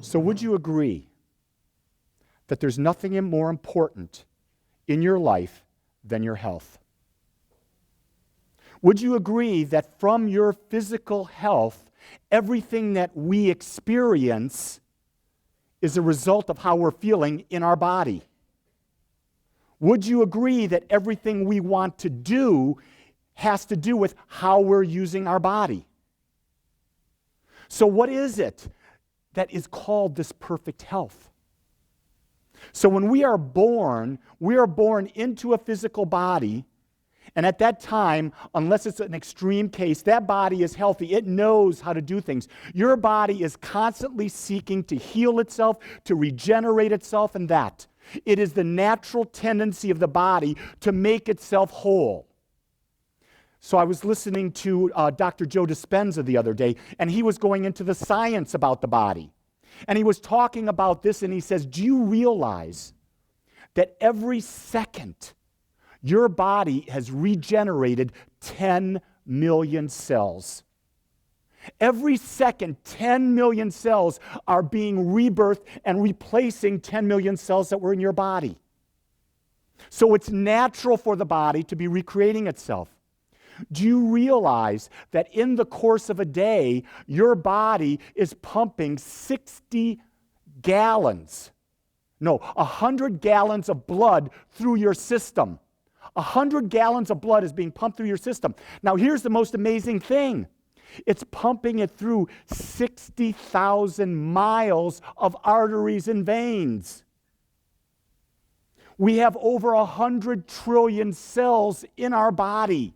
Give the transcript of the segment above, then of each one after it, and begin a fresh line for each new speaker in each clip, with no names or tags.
So would you agree that there's nothing more important in your life than your health? Would you agree that from your physical health, everything that we experience is a result of how we're feeling in our body? Would you agree that everything we want to do has to do with how we're using our body? So what is it that is called this perfect health? So when we are born into a physical body, and at that time, unless it's an extreme case, that body is healthy. It knows how to do things. Your body is constantly seeking to heal itself, to regenerate itself, and that. It is the natural tendency of the body to make itself whole. So I was listening to Dr. Joe Dispenza the other day, and he was going into the science about the body. And he was talking about this, and he says, do you realize that every second your body has regenerated 10 million cells? Every second, 10 million cells are being rebirthed and replacing 10 million cells that were in your body. So it's natural for the body to be recreating itself. Do you realize that in the course of a day, your body is pumping 100 gallons of blood through your system? 100 gallons of blood is being pumped through your system. Now, here's the most amazing thing. It's pumping it through 60,000 miles of arteries and veins. We have over 100 trillion cells in our body.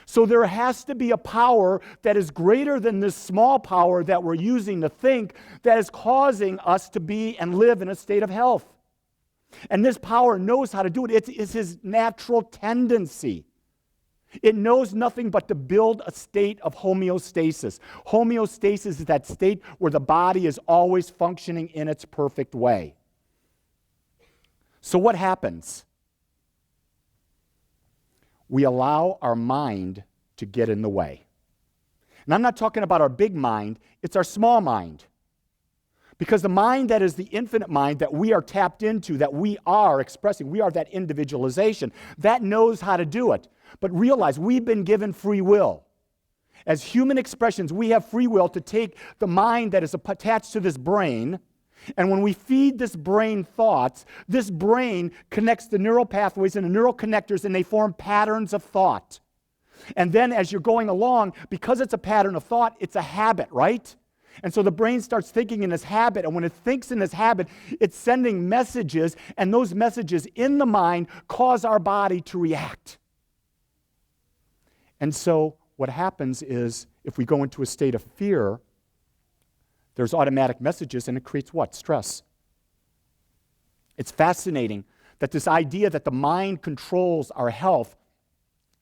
So there has to be a power that is greater than this small power that we're using to think that is causing us to be and live in a state of health. And this power knows how to do it. It's his natural tendency. It knows nothing but to build a state of homeostasis. Homeostasis is that state where the body is always functioning in its perfect way. So what happens? We allow our mind to get in the way. And I'm not talking about our big mind, it's our small mind. Because the mind that is the infinite mind that we are tapped into, that we are expressing, we are that individualization, that knows how to do it. But realize we've been given free will. As human expressions, we have free will to take the mind that is attached to this brain, and when we feed this brain thoughts, this brain connects the neural pathways and the neural connectors, and they form patterns of thought. And then as you're going along, because it's a pattern of thought, it's a habit, right? And so the brain starts thinking in this habit, and when it thinks in this habit, it's sending messages, and those messages in the mind cause our body to react. And so what happens is, if we go into a state of fear, there's automatic messages, and it creates what? Stress. It's fascinating that this idea that the mind controls our health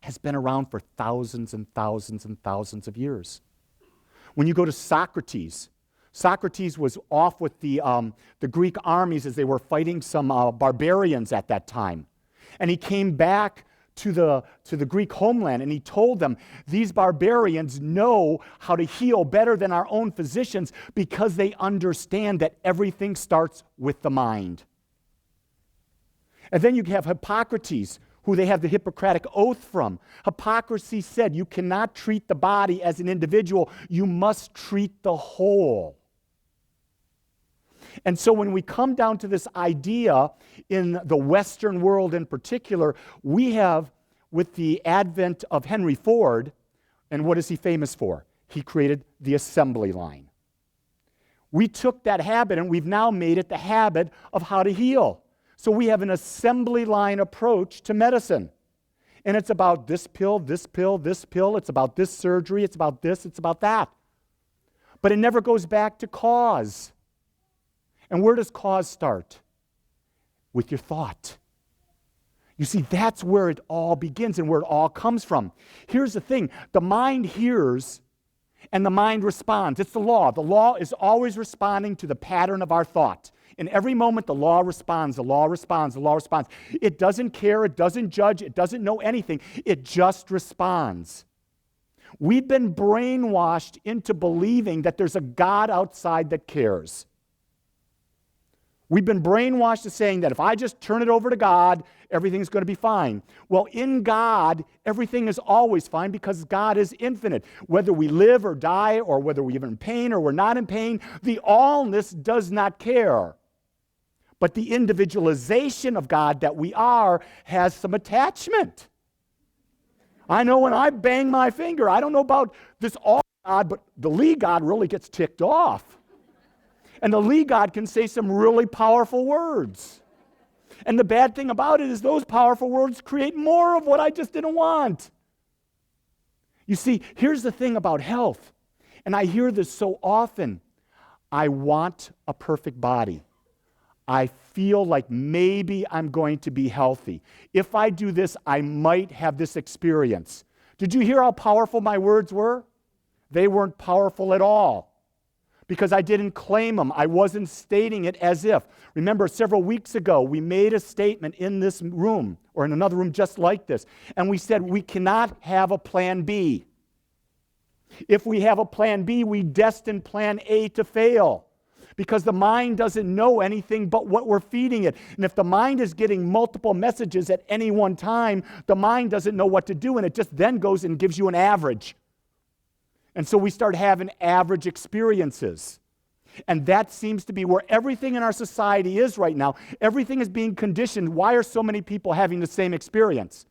has been around for thousands and thousands and thousands of years. When you go to Socrates was off with the Greek armies as they were fighting some barbarians at that time. And he came back to the Greek homeland, and he told them, these barbarians know how to heal better than our own physicians because they understand that everything starts with the mind. And then you have Hippocrates, who they have the Hippocratic Oath from. Hippocrates said, you cannot treat the body as an individual, you must treat the whole. And so when we come down to this idea in the Western world in particular, we have, with the advent of Henry Ford, and what is he famous for? He created the assembly line. We took that habit and we've now made it the habit of how to heal. So we have an assembly line approach to medicine. And it's about this pill, this pill, this pill. It's about this surgery. It's about this. It's about that. But it never goes back to cause. And where does cause start? With your thought. You see, that's where it all begins and where it all comes from. Here's the thing. The mind hears and the mind responds. It's the law. The law is always responding to the pattern of our thought. In every moment, the law responds, the law responds, the law responds. It doesn't care, it doesn't judge, it doesn't know anything. It just responds. We've been brainwashed into believing that there's a God outside that cares. We've been brainwashed to saying that if I just turn it over to God, everything's going to be fine. Well, in God, everything is always fine because God is infinite. Whether we live or die, or whether we're in pain or we're not in pain, the allness does not care. But the individualization of God that we are has some attachment. I know when I bang my finger, I don't know about this all God, but the Lee God really gets ticked off. And the Lee God can say some really powerful words. And the bad thing about it is those powerful words create more of what I just didn't want. You see, here's the thing about health, and I hear this so often. I want a perfect body. I feel like maybe I'm going to be healthy. If I do this, I might have this experience. Did you hear how powerful my words were? They weren't powerful at all because I didn't claim them. I wasn't stating it as if. Remember, several weeks ago, we made a statement in this room or in another room just like this, and we said we cannot have a plan B. If we have a plan B, we destine plan A to fail. Because the mind doesn't know anything but what we're feeding it. And if the mind is getting multiple messages at any one time, the mind doesn't know what to do, and it just then goes and gives you an average. And so we start having average experiences. And that seems to be where everything in our society is right now. Everything is being conditioned. Why are so many people having the same experience?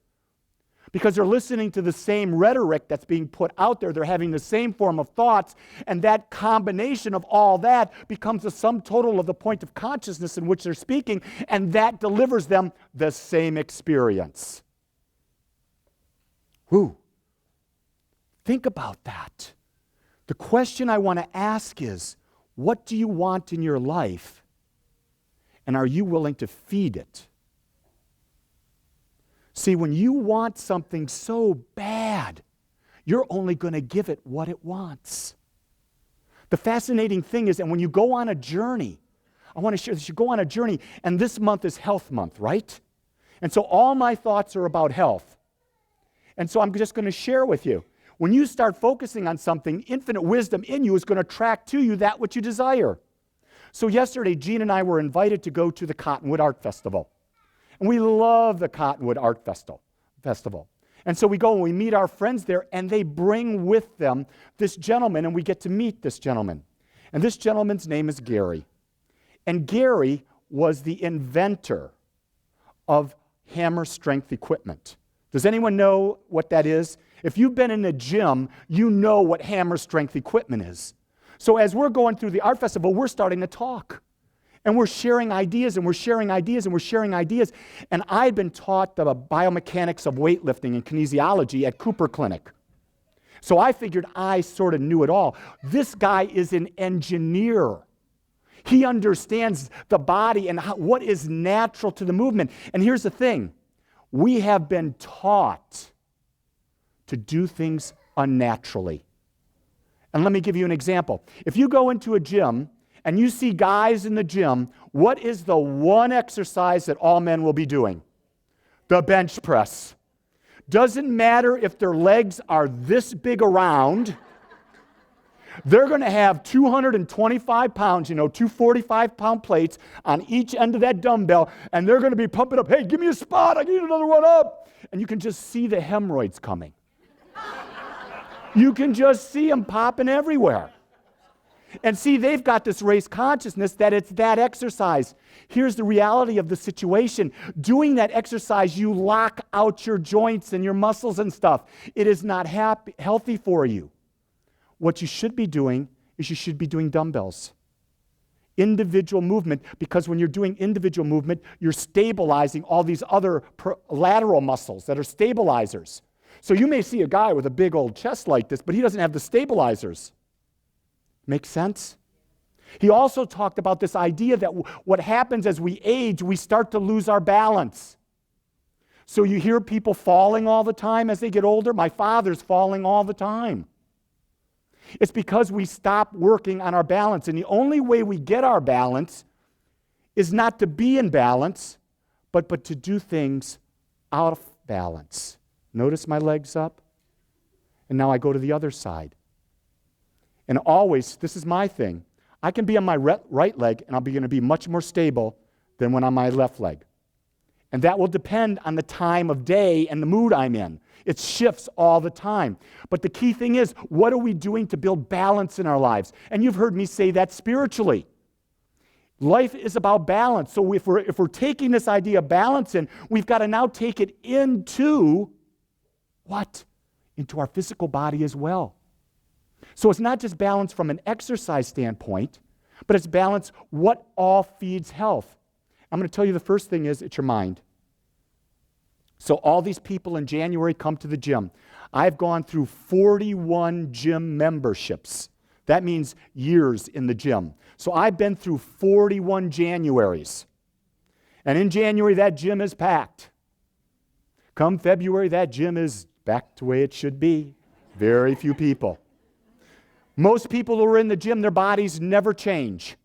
Because they're listening to the same rhetoric that's being put out there. They're having the same form of thoughts, and that combination of all that becomes the sum total of the point of consciousness in which they're speaking, and that delivers them the same experience. Whew. Think about that. The question I want to ask is, what do you want in your life, and are you willing to feed it? See, when you want something so bad, you're only going to give it what it wants. The fascinating thing is, and when you go on a journey, I want to share this, you go on a journey, and this month is health month, right? And so all my thoughts are about health. And so I'm just going to share with you. When you start focusing on something, infinite wisdom in you is going to attract to you that which you desire. So yesterday, Gene and I were invited to go to the Cottonwood Art Festival. And we love the Cottonwood Art Festival. And so we go and we meet our friends there, and they bring with them this gentleman, and we get to meet this gentleman. And this gentleman's name is Gary. And Gary was the inventor of hammer strength equipment. Does anyone know what that is? If you've been in a gym, you know what hammer strength equipment is. So as we're going through the art festival, we're starting to talk. And we're sharing ideas, and we're sharing ideas, and we're sharing ideas. And I'd been taught the biomechanics of weightlifting and kinesiology at Cooper Clinic. So I figured I sort of knew it all. This guy is an engineer. He understands the body and what is natural to the movement. And here's the thing. We have been taught to do things unnaturally. And let me give you an example. If you go into a gym, and you see guys in the gym, what is the one exercise that all men will be doing? The bench press. Doesn't matter if their legs are this big around. They're going to have 225 pounds, two 45-pound plates on each end of that dumbbell, and they're going to be pumping up, hey, give me a spot, I need another one up. And you can just see the hemorrhoids coming. You can just see them popping everywhere. And see, they've got this race consciousness that it's that exercise. Here's the reality of the situation. Doing that exercise, you lock out your joints and your muscles and stuff. It is not healthy for you. What you should be doing is you should be doing dumbbells. Individual movement, because when you're doing individual movement, you're stabilizing all these other lateral muscles that are stabilizers. So you may see a guy with a big old chest like this, but he doesn't have the stabilizers. Make sense? He also talked about this idea that what happens as we age, we start to lose our balance. So you hear people falling all the time as they get older. My father's falling all the time. It's because we stop working on our balance. And the only way we get our balance is not to be in balance, but to do things out of balance. Notice my legs up? And now I go to the other side. And always, this is my thing, I can be on my right leg and I'm going to be much more stable than when on my left leg. And that will depend on the time of day and the mood I'm in. It shifts all the time. But the key thing is, what are we doing to build balance in our lives? And you've heard me say that spiritually. Life is about balance. So if we're taking this idea of balance in, we've got to now take it into what? Into our physical body as well. So it's not just balance from an exercise standpoint, but it's balance what all feeds health. I'm going to tell you the first thing is, it's your mind. So all these people in January come to the gym. I've gone through 41 gym memberships. That means years in the gym. So I've been through 41 Januaries. And in January, that gym is packed. Come February, that gym is back to the way it should be. Very few people. Most people who are in the gym, their bodies never change.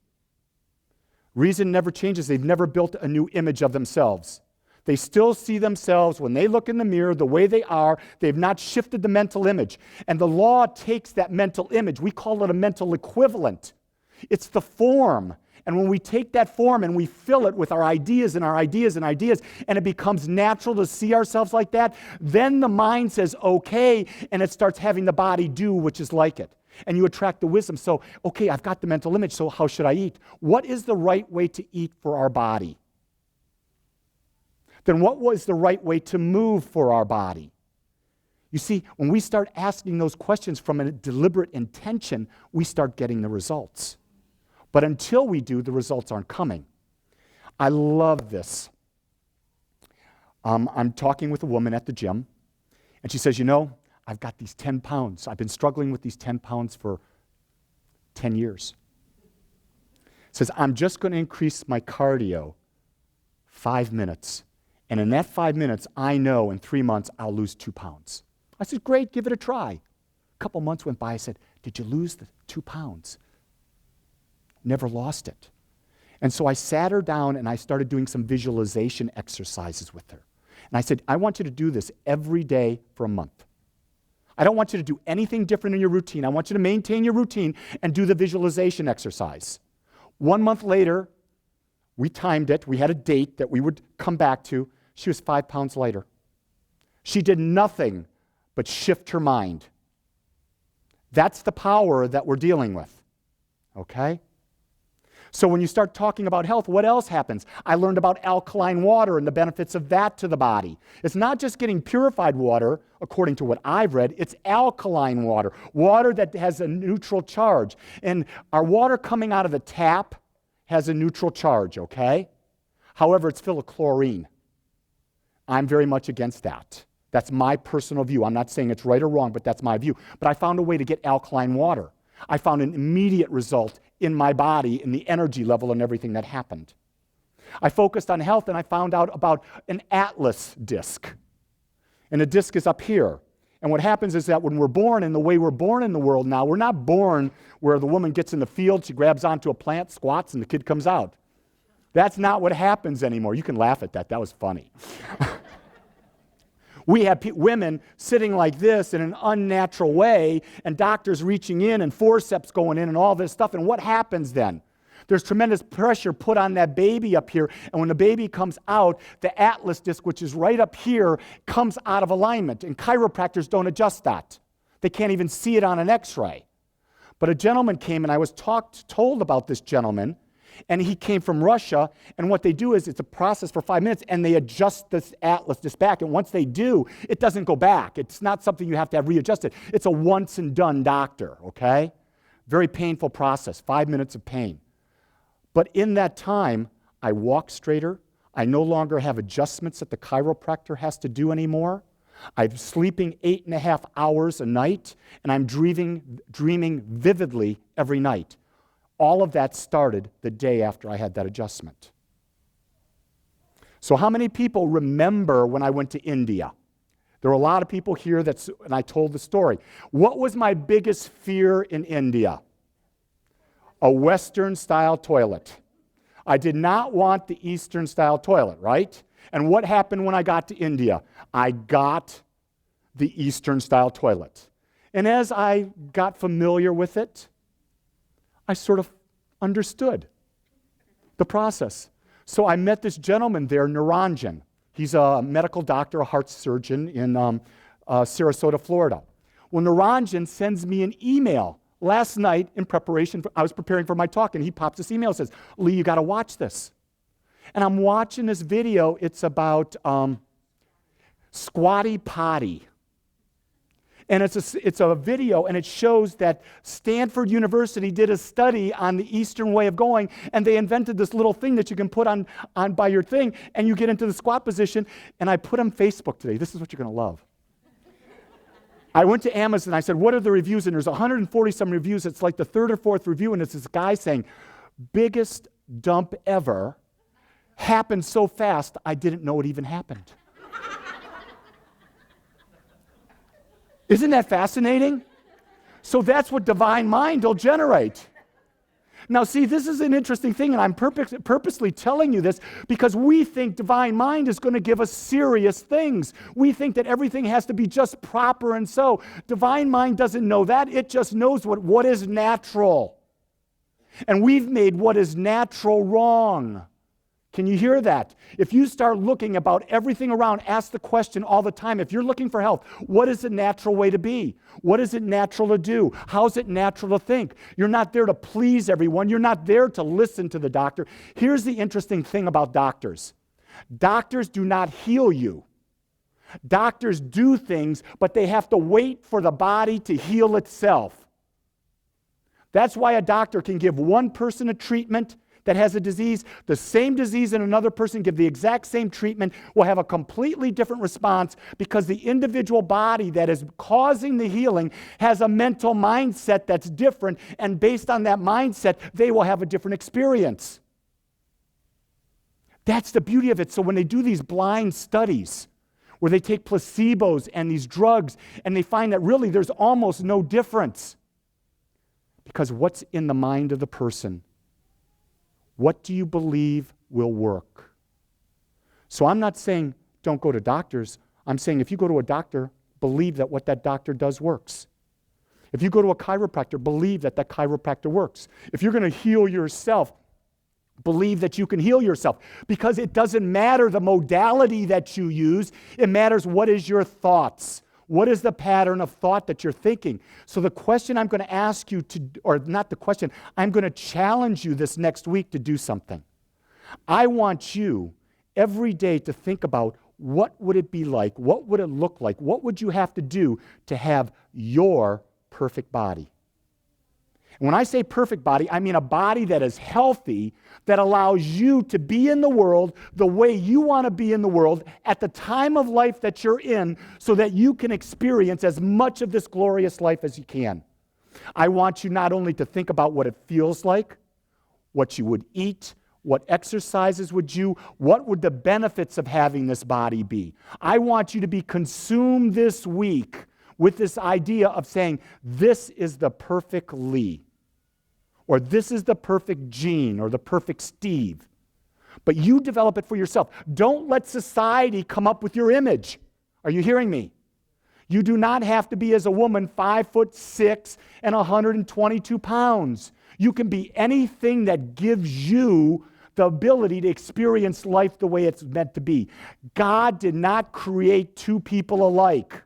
Reason never changes, they've never built a new image of themselves. They still see themselves, when they look in the mirror, the way they are. They've not shifted the mental image. And the law takes that mental image. We call it a mental equivalent. It's the form. And when we take that form and we fill it with our ideas and our ideas and ideas, and it becomes natural to see ourselves like that, then the mind says, okay, and it starts having the body do which is like it. And you attract the wisdom. So, okay, I've got the mental image, so how should I eat? What is the right way to eat for our body? Then what was the right way to move for our body? You see, when we start asking those questions from a deliberate intention, we start getting the results. But until we do, the results aren't coming. I love this. I'm talking with a woman at the gym, and she says, I've got these 10 pounds. I've been struggling with these 10 pounds for 10 years. Says, I'm just going to increase my cardio 5 minutes. And in that 5 minutes, I know in 3 months, I'll lose 2 pounds. I said, great, give it a try. A couple months went by. I said, did you lose the 2 pounds? Never lost it. And so I sat her down and I started doing some visualization exercises with her. And I said, I want you to do this every day for a month. I don't want you to do anything different in your routine. I want you to maintain your routine and do the visualization exercise. 1 month later, we timed it. We had a date that we would come back to. She was 5 pounds lighter. She did nothing but shift her mind. That's the power that we're dealing with. Okay? So when you start talking about health, what else happens? I learned about alkaline water and the benefits of that to the body. It's not just getting purified water, according to what I've read. It's alkaline water, water that has a neutral charge. And our water coming out of the tap has a neutral charge, okay? However, it's full of chlorine. I'm very much against that. That's my personal view. I'm not saying it's right or wrong, but that's my view. But I found a way to get alkaline water. I found an immediate result in my body, in the energy level and everything that happened. I focused on health and I found out about an atlas disc. And the disc is up here. And what happens is that when we're born, and the way we're born in the world now, we're not born where the woman gets in the field, she grabs onto a plant, squats, and the kid comes out. That's not what happens anymore. You can laugh at that. That was funny. We have women sitting like this in an unnatural way, and doctors reaching in and forceps going in and all this stuff. And what happens then? There's tremendous pressure put on that baby up here, and when the baby comes out, the atlas disc, which is right up here, comes out of alignment, and chiropractors don't adjust that. They can't even see it on an x-ray. But a gentleman came, and I was told about this gentleman, and he came from Russia, and what they do is it's a process for 5 minutes, and they adjust this atlas disc back, and once they do, it doesn't go back. It's not something you have to have readjusted. It's a once-and-done doctor, okay? Very painful process, 5 minutes of pain. But in that time, I walk straighter. I no longer have adjustments that the chiropractor has to do anymore. I'm sleeping 8.5 hours a night, and I'm dreaming vividly every night. All of that started the day after I had that adjustment. So how many people remember when I went to India? There were a lot of people here, and I told the story. What was my biggest fear in India? A Western-style toilet. I did not want the Eastern-style toilet, right? And what happened when I got to India? I got the Eastern-style toilet. And as I got familiar with it, I sort of understood the process. So I met this gentleman there, Naranjan. He's a medical doctor, a heart surgeon in Sarasota, Florida. Well, Naranjan sends me an email last night in preparation. I was preparing for my talk, and he pops this email and says, Lee, you got to watch this. And I'm watching this video. It's about squatty potty. And it's a video, and it shows that Stanford University did a study on the Eastern way of going, and they invented this little thing that you can put on by your thing, and you get into the squat position. And I put on Facebook today. This is what you're going to love. I went to Amazon. I said, what are the reviews? And there's 140-some reviews. It's like the third or fourth review, and it's this guy saying, biggest dump ever, happened so fast, I didn't know it even happened. Isn't that fascinating? So that's what divine mind will generate. Now, see, this is an interesting thing, and I'm purposely telling you this because we think divine mind is going to give us serious things. We think that everything has to be just proper and so. Divine mind doesn't know that. It just knows what is natural. And we've made what is natural wrong. Can you hear that? If you start looking about everything around, ask the question all the time. If you're looking for health, what is the natural way to be? What is it natural to do? How is it natural to think? You're not there to please everyone. You're not there to listen to the doctor. Here's the interesting thing about doctors. Doctors do not heal you. Doctors do things, but they have to wait for the body to heal itself. That's why a doctor can give one person a treatment that has a disease, the same disease in another person, give the exact same treatment, will have a completely different response because the individual body that is causing the healing has a mental mindset that's different, and based on that mindset, they will have a different experience. That's the beauty of it. So when they do these blind studies, where they take placebos and these drugs, and they find that really there's almost no difference, because what's in the mind of the person? What do you believe will work? So I'm not saying don't go to doctors. I'm saying if you go to a doctor, believe that what that doctor does works. If you go to a chiropractor, believe that that chiropractor works. If you're going to heal yourself, believe that you can heal yourself. Because it doesn't matter the modality that you use. It matters what is your thoughts. What is the pattern of thought that you're thinking? So the question I'm going to ask you to, or not the question, I'm going to challenge you this next week to do something. I want you every day to think about what would it be like? What would it look like? What would you have to do to have your perfect body? And when I say perfect body, I mean a body that is healthy, that allows you to be in the world the way you want to be in the world at the time of life that you're in, so that you can experience as much of this glorious life as you can. I want you not only to think about what it feels like, what you would eat, what exercises would you, what would the benefits of having this body be? I want you to be consumed this week with this idea of saying, this is the perfect Lee, or this is the perfect Gene, or the perfect Steve. But you develop it for yourself. Don't let society come up with your image. Are you hearing me? You do not have to be, as a woman, 5'6" and 122 pounds. You can be anything that gives you the ability to experience life the way it's meant to be. God did not create two people alike.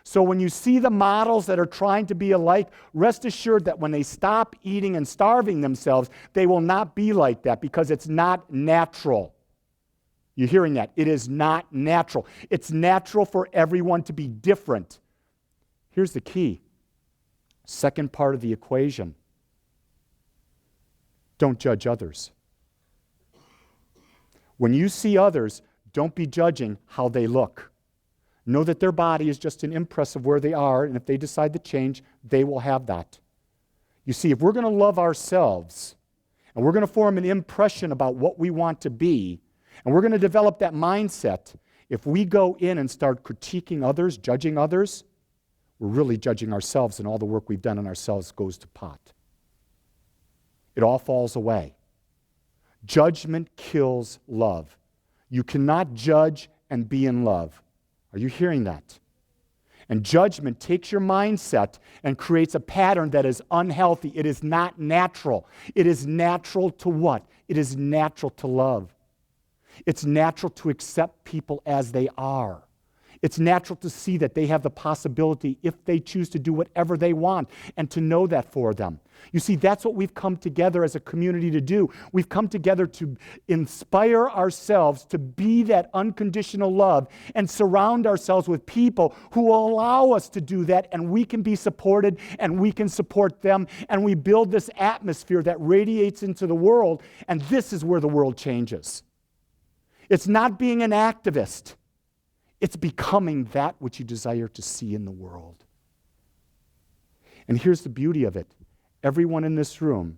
So when you see the models that are trying to be alike, rest assured that when they stop eating and starving themselves, they will not be like that, because it's not natural. You're hearing that? It is not natural. It's natural for everyone to be different. Here's the key. Second part of the equation. Don't judge others. When you see others, don't be judging how they look. Know that their body is just an impress of where they are, and if they decide to change, they will have that. You see, if we're going to love ourselves, and we're going to form an impression about what we want to be, and we're going to develop that mindset, if we go in and start critiquing others, judging others, we're really judging ourselves, and all the work we've done on ourselves goes to pot. It all falls away. Judgment kills love. You cannot judge and be in love. Are you hearing that? And judgment takes your mindset and creates a pattern that is unhealthy. It is not natural. It is natural to what? It is natural to love. It's natural to accept people as they are. It's natural to see that they have the possibility, if they choose, to do whatever they want, and to know that for them. You see, that's what we've come together as a community to do. We've come together to inspire ourselves to be that unconditional love and surround ourselves with people who will allow us to do that, and we can be supported and we can support them, and we build this atmosphere that radiates into the world, and this is where the world changes. It's not being an activist. It's becoming that which you desire to see in the world. And here's the beauty of it. Everyone in this room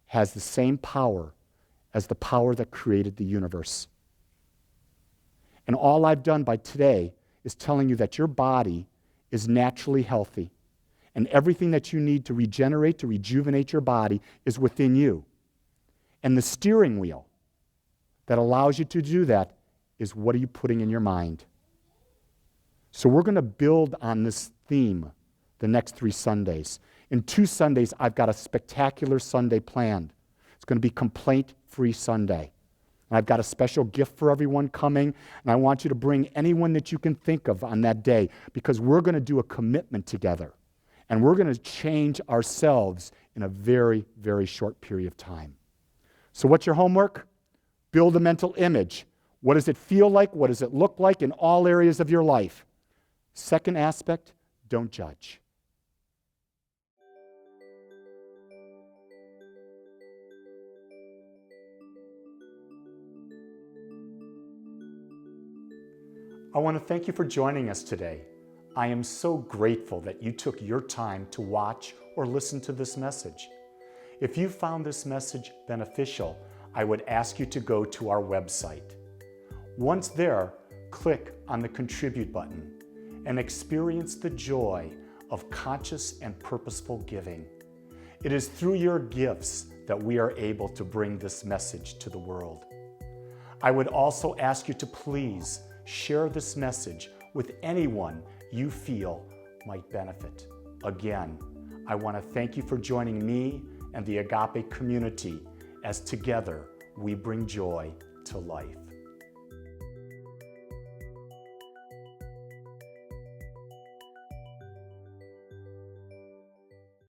has the same power as the power that created the universe. And all I've done by today is telling you that your body is naturally healthy. And everything that you need to regenerate, to rejuvenate your body is within you. And the steering wheel that allows you to do that is, what are you putting in your mind? So we're going to build on this theme the next 3 Sundays. In 2 Sundays, I've got a spectacular Sunday planned. It's going to be Complaint-Free Sunday. And I've got a special gift for everyone coming, and I want you to bring anyone that you can think of on that day, because we're going to do a commitment together. And we're going to change ourselves in a very, very short period of time. So what's your homework? Build a mental image. What does it feel like? What does it look like in all areas of your life? Second aspect, don't judge. I want to thank you for joining us today. I am so grateful that you took your time to watch or listen to this message. If you found this message beneficial, I would ask you to go to our website. Once there, click on the Contribute button and experience the joy of conscious and purposeful giving. It is through your gifts that we are able to bring this message to the world. I would also ask you to please share this message with anyone you feel might benefit. Again, I want to thank you for joining me and the Agape community as together we bring joy to life.